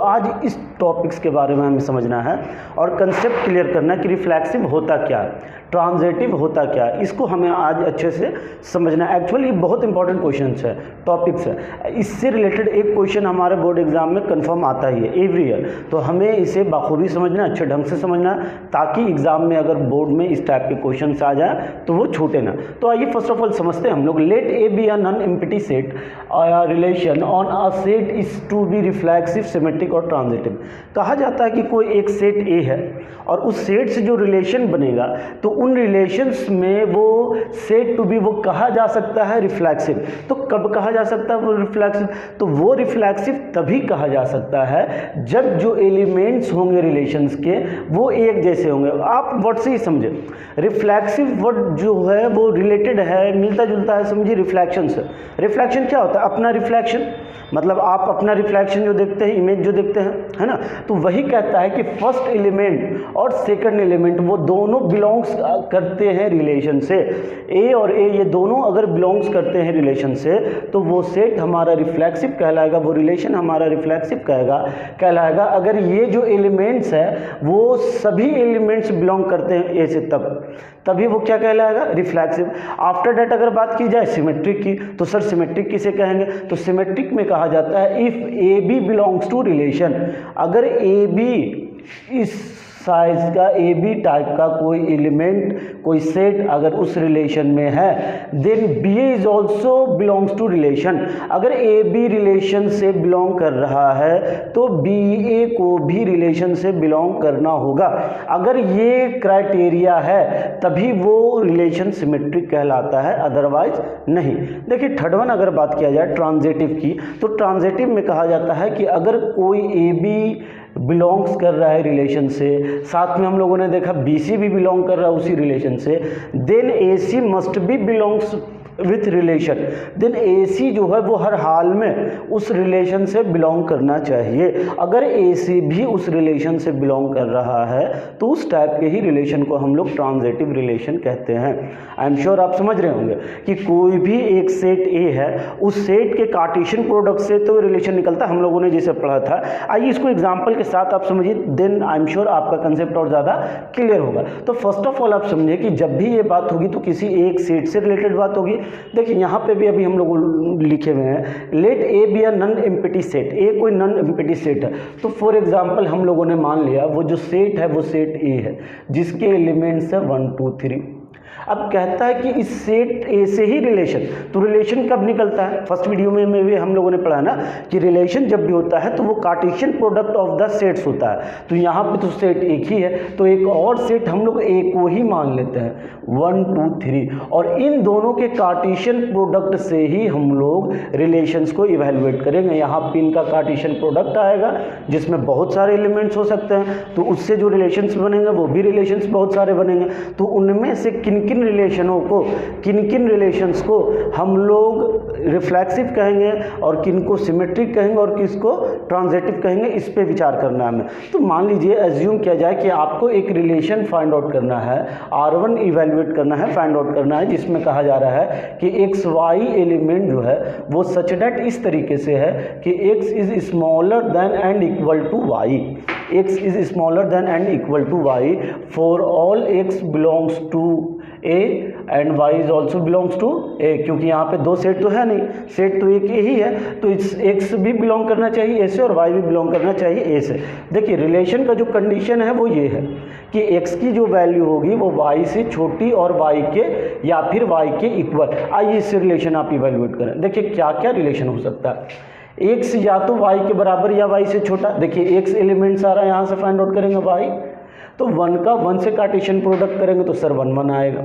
आज इस टॉपिक्स के बारे में हमें समझना है और कंसेप्ट क्लियर करना है कि रिफ्लेक्सिव होता क्या है, ट्रांजिटिव होता क्या है, इसको हमें आज अच्छे से समझना है। एक्चुअली बहुत इंपॉर्टेंट क्वेश्चन है, टॉपिक्स है, इससे रिलेटेड एक क्वेश्चन हमारे बोर्ड एग्जाम में कंफर्म आता ही है एवरी ईयर, तो हमें इसे बखूबी समझना है, अच्छे ढंग से समझना है, ताकि एग्जाम में अगर बोर्ड में इस टाइप के क्वेश्चन आ जाए तो वो छूटे ना। तो आइए फर्स्ट ऑफ ऑल समझते हैं हम लोग। Let A be a non empty set relation on a set is to be reflexive, symmetric और ट्रांजिटिव। कहा जाता है कि कोई एक सेट ए है और उस सेट से जो रिलेशन बनेगा तो उन रिलेशंस में वो सेट टू बी वो कहा जा सकता है रिफ्लेक्सिव। तो कब कहा जा सकता है वो रिफ्लेक्सिव? तो वो रिफ्लेक्सिव तभी कहा जा सकता है जब जो एलिमेंट्स होंगे रिलेशंस के वो एक जैसे होंगे। आप वर्ड से ही समझे, रिफ्लेक्सिव वर्ड जो है वो रिलेटेड है, मिलता जुलता है, समझिए रिफ्लेक्शन से। रिफ्लेक्शन क्या होता है? अपना रिफ्लेक्शन, मतलब आप अपना रिफ्लेक्शन जो देखते हैं, इमेज जो देखते हैं, है ना, तो वही कहता है कि फर्स्ट एलिमेंट और सेकंड एलिमेंट वो दोनों बिलोंग्स करते हैं रिलेशन से। ए और ए ये दोनों अगर बिलोंग्स करते हैं रिलेशन से तो वो सेट हमारा रिफ्लेक्सिव कहलाएगा, वो रिलेशन हमारा रिफ्लेक्सिव कहलाएगा। अगर ये जो एलिमेंट्स है वो सभी एलिमेंट्स बिलोंग करते हैं ए से तभी वो क्या कहलाएगा? रिफ्लेक्सिव। आफ्टर दैट अगर बात की जाए सिमेट्रिक की, तो सर सिमेट्रिक किसे कहेंगे? तो सिमेट्रिक में कहा जाता है if A B belongs to relation, अगर ए बी इस साइज का ए बी टाइप का कोई एलिमेंट, कोई सेट अगर उस रिलेशन में है, then B is also belongs to relation. अगर ए बी रिलेशन से बिलोंग कर रहा है तो बी ए को भी रिलेशन से बिलोंग करना होगा। अगर ये क्राइटेरिया है तभी वो रिलेशन सिमेट्रिक कहलाता है, अदरवाइज नहीं। देखिए थर्ड वन अगर बात किया जाए ट्रांजिटिव की, तो ट्रांजिटिव में कहा जाता है कि अगर कोई ए बी बिलोंग्स कर रहा है रिलेशन से, साथ में हम लोगों ने देखा BC भी बिलोंग कर रहा है उसी रिलेशन से, then AC must be belongs with relation. Then AC जो है वो हर हाल में उस रिलेशन से बिलोंग करना चाहिए। अगर AC भी उस रिलेशन से बिलोंग कर रहा है तो उस टाइप के ही रिलेशन को हम लोग ट्रांजिटिव रिलेशन कहते हैं। आई एम श्योर आप समझ रहे होंगे कि कोई भी एक सेट A है, उस सेट के कार्टेशियन प्रोडक्ट से तो रिलेशन निकलता है, हम लोगों ने जैसे पढ़ा था। आइए इसको एग्जाम्पल के साथ आप समझिए, देन आई एम श्योर आपका कंसेप्ट और ज़्यादा क्लियर होगा। तो फर्स्ट ऑफ ऑल आप समझिए कि जब भी ये बात होगी तो किसी एक सेट से रिलेटेड बात होगी। देखिए यहाँ पे भी अभी हम लोग लिखे हुए हैं let A be a non empty set, A कोई नॉन एम्प्टी सेट है। तो फॉर एग्जांपल हम लोगों ने मान लिया वो जो सेट है वो सेट ए है जिसके एलिमेंट्स है 1 2 3। अब कहता है कि इस सेट ए से ही रिलेशन, तो रिलेशन कब निकलता है? फर्स्ट वीडियो में भी हम लोगों ने पढ़ा ना कि रिलेशन जब भी होता है तो वो Cartesian product of the sets होता है। तो यहाँ पे तो सेट एक ही है, तो एक और सेट हम लोग ए को ही मान लेते हैं 1 2 3, और इन दोनों के कार्टेशियन प्रोडक्ट से ही हम लोग रिलेशंस को इवेलुएट करेंगे। यहाँ पे इनका कार्टेशियन प्रोडक्ट आएगा जिसमें बहुत सारे एलिमेंट्स हो सकते हैं, तो उससे जो रिलेशंस बनेंगे वो भी रिलेशंस बहुत सारे बनेंगे। तो उनमें से किन किन रिलेशंस को हम लोग रिफ्लेक्सिव कहेंगे और किन को सिमेट्रिक कहेंगे और किसको ट्रांजिटिव कहेंगे, इस पे विचार करना है हमें। तो मान लीजिए एज्यूम किया जाए कि आपको एक रिलेशन फाइंड आउट करना है, R1 इवेलुएट करना है, फाइंड आउट करना है, जिसमें कहा जा रहा है कि XY एलिमेंट जो है वो सच दैट इस तरीके से है कि X is smaller than and equal to Y, X is smaller than and equal to Y for all X belongs to A and Y is also belongs to A। क्योंकि यहाँ पे दो set तो है नहीं, सेट तो एक ही है, तो इस X भी बिलोंग करना चाहिए A से और Y भी बिलोंग करना चाहिए A से। देखिए रिलेशन का जो कंडीशन है वो ये है कि X की जो वैल्यू होगी वो Y से छोटी और Y के या फिर Y के इक्वल। आइए इससे रिलेशन आप इवेल्युएट करें। देखिए क्या क्या रिलेशन हो सकता है। X या तो Y के बराबर या Y से छोटा। देखिए X एलिमेंट्स आ रहा है, यहाँ से फाइंड आउट करेंगे Y, तो 1 का 1 से कार्टेशियन प्रोडक्ट करेंगे तो सर 1 1 आएगा।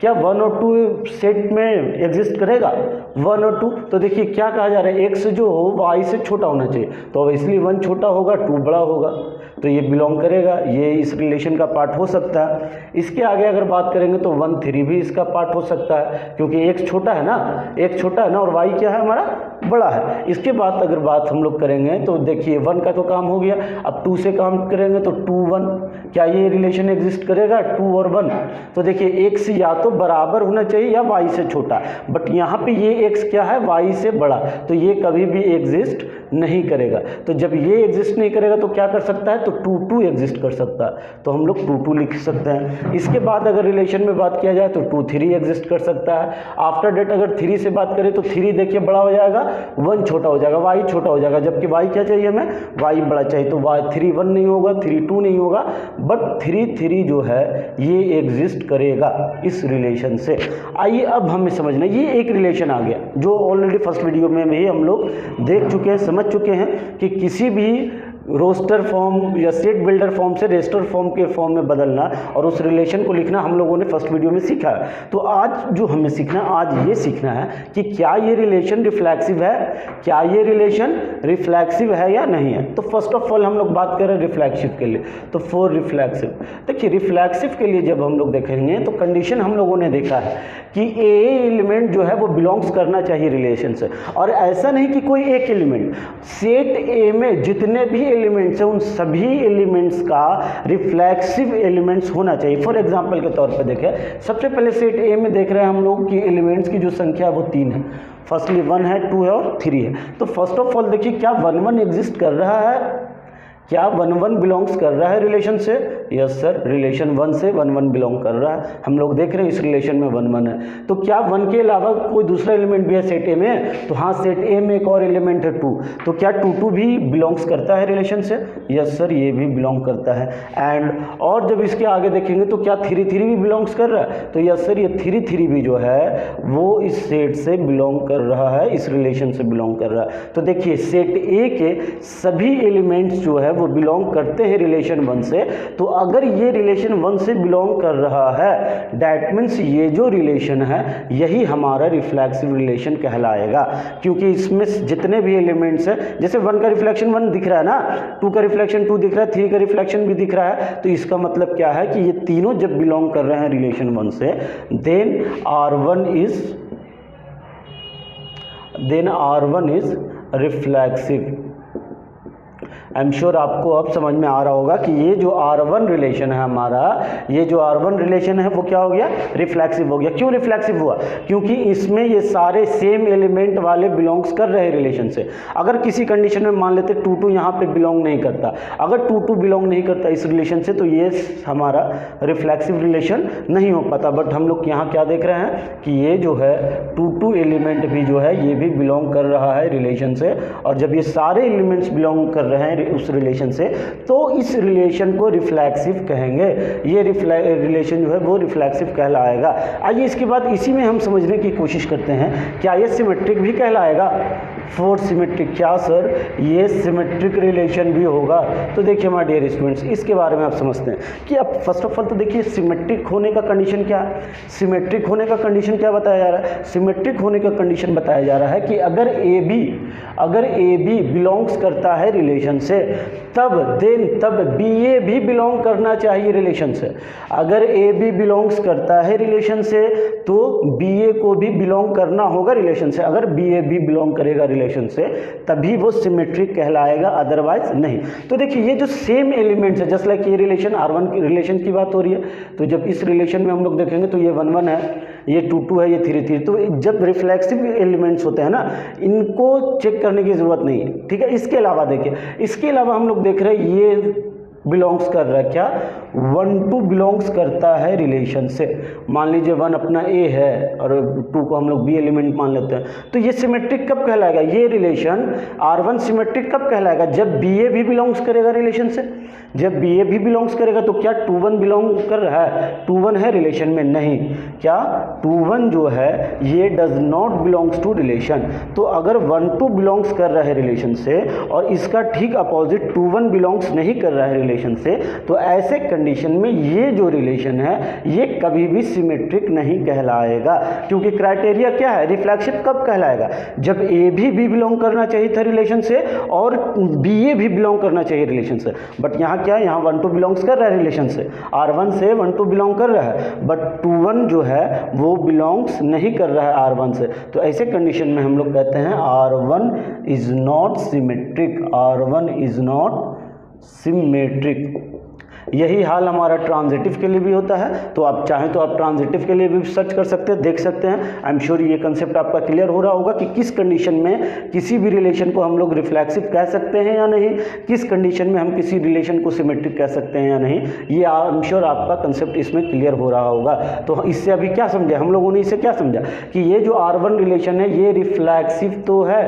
क्या 1 और 2 सेट में एग्जिस्ट करेगा? 1 और 2, तो देखिए क्या कहा जा रहा है, X जो हो Y से छोटा होना चाहिए, तो इसलिए 1 छोटा होगा 2 बड़ा होगा, तो ये बिलोंग करेगा, ये इस रिलेशन का पार्ट हो सकता है। इसके आगे अगर बात करेंगे तो 1 3 भी इसका पार्ट हो सकता है, क्योंकि X छोटा है ना, X छोटा है ना और Y क्या है हमारा बड़ा है। इसके बाद अगर बात हम लोग करेंगे तो देखिए 1 का तो काम हो गया, अब 2 से काम करेंगे तो 2 1, क्या ये रिलेशन एग्जिस्ट करेगा 2 और 1? तो देखिए X या तो बराबर होना चाहिए या Y से छोटा, बट यहाँ पे ये X क्या है Y से बड़ा, तो ये कभी भी एग्जिस्ट नहीं करेगा। तो जब ये एग्जिस्ट नहीं करेगा तो क्या कर सकता है, तो 2 एग्जिस्ट कर सकता है, तो हम लोग 2 लिख सकते हैं। इसके बाद अगर रिलेशन में बात किया जाए तो 2 3 एग्जिस्ट कर सकता है। आफ्टर डेट अगर 3 से बात करें तो 3 देखिए बड़ा हो जाएगा, 1 छोटा हो जाएगा, y छोटा हो जाएगा, जबकि y क्या चाहिए हमें, y बड़ा चाहिए, तो y 3 1 नहीं होगा, 3 2 नहीं होगा, बट 3 3 जो है ये एग्जिस्ट करेगा इस रिलेशन से। आइए अब हमें समझना, ये एक रिलेशन आ गया जो ऑलरेडी फर्स्ट वीडियो में भी हम लोग देख चुके हैं, समझ चुके हैं कि किसी भी रोस्टर फॉर्म या सेट बिल्डर फॉर्म से रेस्टर फॉर्म के फॉर्म में बदलना और उस रिलेशन को लिखना हम लोगों ने फर्स्ट वीडियो में सीखा है। तो आज जो हमें सीखना है, आज ये सीखना है कि क्या ये रिलेशन रिफ्लेक्सिव है, क्या ये रिलेशन रिफ्लेक्सिव है या नहीं है। तो फर्स्ट ऑफ ऑल हम लोग बात करें रिफ्लेक्सिव के लिए, तो फॉर रिफ्लेक्सिव, देखिए रिफ्लेक्सिव के लिए जब हम लोग देखेंगे तो कंडीशन हम लोगों ने देखा है कि ए एलिमेंट जो है वो बिलोंग्स करना चाहिए रिलेशन से, और ऐसा नहीं कि कोई एक एलिमेंट, सेट ए में जितने भी एलिमेंट्स हैं उन सभी एलिमेंट्स का रिफ्लेक्सिव एलिमेंट्स होना चाहिए। फॉर एग्जांपल के तौर पे देखें, सबसे पहले सेट ए में देख रहे हैं हम लोग कि एलिमेंट्स की जो संख्या है वो 3 है, फर्स्टली 1 है, 2 है और 3 है। तो फर्स्ट ऑफ ऑल देखिए क्या 1 1 एग्जिस्ट कर रहा है, क्या 1 1 बिलोंग्स कर रहा है रिलेशन से, यस सर, रिलेशन 1 से 1 1 बिलोंग कर रहा है, हम लोग देख रहे हैं इस रिलेशन में 1 1 है। तो क्या 1 के अलावा कोई दूसरा एलिमेंट भी है सेट ए में, तो हाँ सेट ए में एक और एलिमेंट है 2, तो क्या 2 2 भी बिलोंग्स करता है रिलेशन से, यस सर ये भी बिलोंग करता है। एंड और जब इसके आगे देखेंगे तो क्या 3 3 भी बिलोंग्स कर रहा है, तो यस सर ये 3 3 भी जो है वो इस सेट से बिलोंग कर रहा है, इस रिलेशन से बिलोंग कर रहा है। तो देखिए सेट ए के सभी एलिमेंट्स जो है वो बिलोंग करते हैं रिलेशन 1 से, तो अगर ये रिलेशन 1 से बिलोंग कर रहा है दैट मीन्स ये जो रिलेशन है यही हमारा रिफ्लेक्सिव रिलेशन कहलाएगा, क्योंकि इसमें जितने भी एलिमेंट्स हैं, जैसे 1 का रिफ्लेक्शन 1 दिख रहा है ना, 2 का रिफ्लेक्शन 2 दिख रहा है, 3 का रिफ्लेक्शन भी दिख रहा है, तो इसका मतलब क्या है कि ये तीनों जब बिलोंग कर रहे हैं रिलेशन 1 से, then R1 is reflexive. I am sure आपको अब समझ में आ रहा होगा कि ये जो R1 रिलेशन है हमारा, ये जो R1 रिलेशन है वो क्या हो गया, रिफ्लेक्सिव हो गया। क्यों रिफ्लेक्सिव हुआ, क्योंकि इसमें ये सारे सेम एलिमेंट वाले बिलोंग्स कर रहे हैं रिलेशन से। अगर किसी कंडीशन में मान लेते 2 2 यहाँ पे बिलोंग नहीं करता, अगर 2 2 बिलोंग नहीं करता इस रिलेशन से, तो ये हमारा रिफ्लेक्सिव रिलेशन नहीं हो पाता। बट हम लोग यहाँ क्या देख रहे हैं कि ये जो है 2 2 एलिमेंट भी जो है ये भी बिलोंग कर रहा है रिलेशन से, और जब ये सारे एलिमेंट्स बिलोंग कर रहे हैं उस रिलेशन से, तो इस रिलेशन को रिफ्लेक्सिव कहेंगे, ये रिलेशन जो है वो रिफ्लेक्सिव कहलाएगा। आइए इसके बाद इसी में हम समझने की कोशिश करते हैं, क्या ये सिमेट्रिक भी कहलाएगा, फोर सिमेट्रिक, क्या सर ये सिमेट्रिक रिलेशन भी होगा। तो देखिए माय डियर स्टूडेंट्स, इसके बारे में आप समझते हैं कि अब फर्स्ट ऑफ ऑल तो देखिए सिमेट्रिक होने का कंडीशन क्या है, सिमेट्रिक होने का कंडीशन क्या बताया जा रहा है, सिमेट्रिक होने का कंडीशन बताया जा रहा है कि अगर ए बी बिलोंग्स करता है रिलेशन से, तब बी ए भी बिलोंग करना चाहिए रिलेशन से। अगर ए बी बिलोंग्स करता है रिलेशन से तो बी ए को भी बिलोंग करना होगा रिलेशन से। अगर बी ए भी बिलोंग करेगा रिलेशन से तभी वो सिमेट्रिक कहलाएगा, अदरवाइज नहीं। तो देखिए ये जो सेम एलिमेंट्स है, जस्ट लाइक ये रिलेशन R1 की रिलेशन की बात हो रही है, तो जब इस रिलेशन में हम लोग देखेंगे तो ये 1 1 है, ये 2 2 है, ये 3 3। तो जब रिफ्लेक्सिव एलिमेंट्स होते हैं ना, इनको चेक करने की जरूरत नहीं है, ठीक है। इसके अलावा देखिए, इसके अलावा हम लोग देख रहे हैं ये बिलोंग्स कर रहा है, क्या 1 2 बिलोंग्स करता है रिलेशन से। मान लीजिए 1 अपना ए है और 2 को हम लोग बी एलिमेंट मान लेते हैं, तो ये सिमेट्रिक कब कहलाएगा, ये रिलेशन R1 सिमेट्रिक कब कहलाएगा, जब बी ए भी बिलोंग्स करेगा रिलेशन से। जब बी ए भी बिलोंग्स करेगा तो क्या 2 1 बिलोंग कर रहा है, 2 1 है रिलेशन में, नहीं, क्या 2 1 जो है ये does not belongs to relation. तो अगर 1 2 बिलोंग्स कर रहा है रिलेशन से और इसका ठीक अपोजिट 2 1 बिलोंग्स नहीं कर रहा है रिलेशन से, तो ऐसे कंडीशन में ये जो रिलेशन है ये कभी भी सिमेट्रिक नहीं कहलाएगा। क्योंकि क्राइटेरिया क्या है, रिफ्लेक्सिव कब कहलाएगा, जब ए भी बिलोंग करना चाहिए था रिलेशन से और बी ए भी बिलोंग करना चाहिए रिलेशन से। बट यहाँ क्या है, यहाँ 1 2 बिलोंग्स कर रहा है रिलेशन से, R1 से 1 2 बिलोंग कर रहा है, बट 2 1 जो है वो बिलोंग्स नहीं कर रहा है R1 से। तो ऐसे कंडीशन में हम लोग कहते हैं R1 is not symmetric, R1 is not symmetric. यही हाल हमारा ट्रांजिटिव के लिए भी होता है। तो आप चाहें तो आप ट्रांजिटिव के लिए भी सर्च कर सकते हैं, देख सकते हैं। आई एम श्योर ये कंसेप्ट आपका क्लियर हो रहा होगा कि किस कंडीशन में किसी भी रिलेशन को हम लोग रिफ्लेक्सिव कह सकते हैं या नहीं, किस कंडीशन में हम किसी रिलेशन को सिमेट्रिक कह सकते हैं या नहीं। ये आई एम श्योर आपका कंसेप्ट इसमें क्लियर हो रहा होगा। तो इससे अभी क्या समझा हम लोगों ने, इससे क्या समझा कि ये जो R1 रिलेशन है ये रिफ्लेक्सिव तो है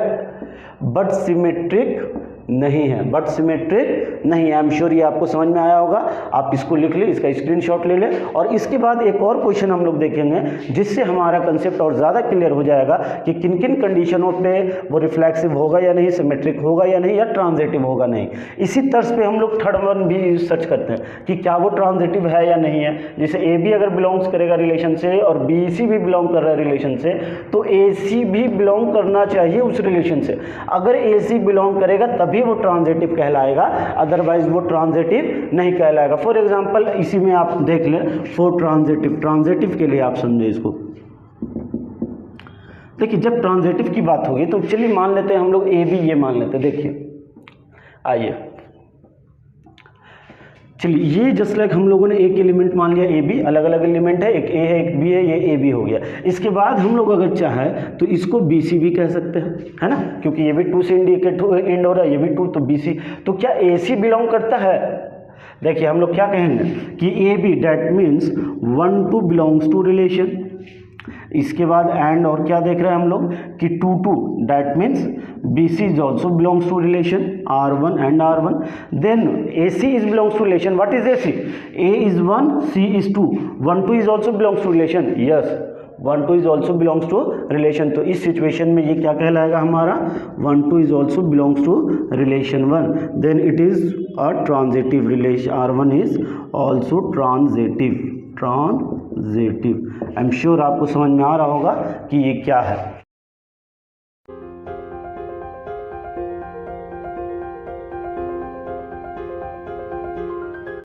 बट सिमेट्रिक नहीं है, बट सिमेट्रिक नहीं है। आई एम श्योर ये आपको समझ में आया होगा। आप इसको लिख लें, इसका स्क्रीनशॉट ले लें। और इसके बाद एक और क्वेश्चन हम लोग देखेंगे जिससे हमारा कंसेप्ट और ज़्यादा क्लियर हो जाएगा कि किन किन कंडीशनों पे वो रिफ्लेक्सिव होगा या नहीं, सिमेट्रिक होगा या नहीं, या ट्रांजिटिव होगा नहीं। इसी तर्ज पे हम लोग थर्ड वन भी सर्च करते हैं कि क्या वो ट्रांजिटिव है या नहीं है। जैसे ए बी अगर बिलोंग्स करेगा रिलेशन से और बी सी भी बिलोंग कर रहा है रिलेशन से, तो ए सी भी बिलोंग करना चाहिए उस रिलेशन से। अगर ए सी बिलोंग करेगा तभी वो ट्रांजिटिव कहलाएगा, अदरवाइज वो ट्रांजिटिव नहीं कहलाएगा। फॉर एग्जांपल इसी में आप देख लें फॉर ट्रांजिटिव, ट्रांजिटिव के लिए आप समझे इसको। देखिए जब ट्रांजिटिव की बात होगी तो चलिए मान लेते हैं हम लोग ए बी, ये मान लेते हैं। देखिए आइए, चलिए ये जस्ट लाइक हम लोगों ने एक एलिमेंट मान लिया ए बी, अलग अलग एलिमेंट है, एक ए है एक बी है, ये ए बी हो गया। इसके बाद हम लोग अगर चाहें तो इसको बी सी भी कह सकते हैं, है ना, क्योंकि ये भी 2 से इंडिकेट एंड हो रहा है, ये भी 2, तो बी सी। तो क्या ए सी बिलोंग करता है? देखिए हम लोग क्या कहेंगे कि A B that means 1 2 belongs to relation. इसके बाद एंड और क्या देख रहे हैं हम लोग कि 2 2 that means B C is also belongs to relation R1 and R1। Then A C is belongs to relation. What is A C? A is 1 C is 2, 1 2 is also belongs to relation. Yes, 1 2 is also belongs to relation. तो इस situation में ये क्या कहलाएगा हमारा, 1 2 is also belongs to relation 1। Then it is a transitive relation, R1 is also transitive. I am sure आपको समझ में आ रहा होगा कि ये क्या है।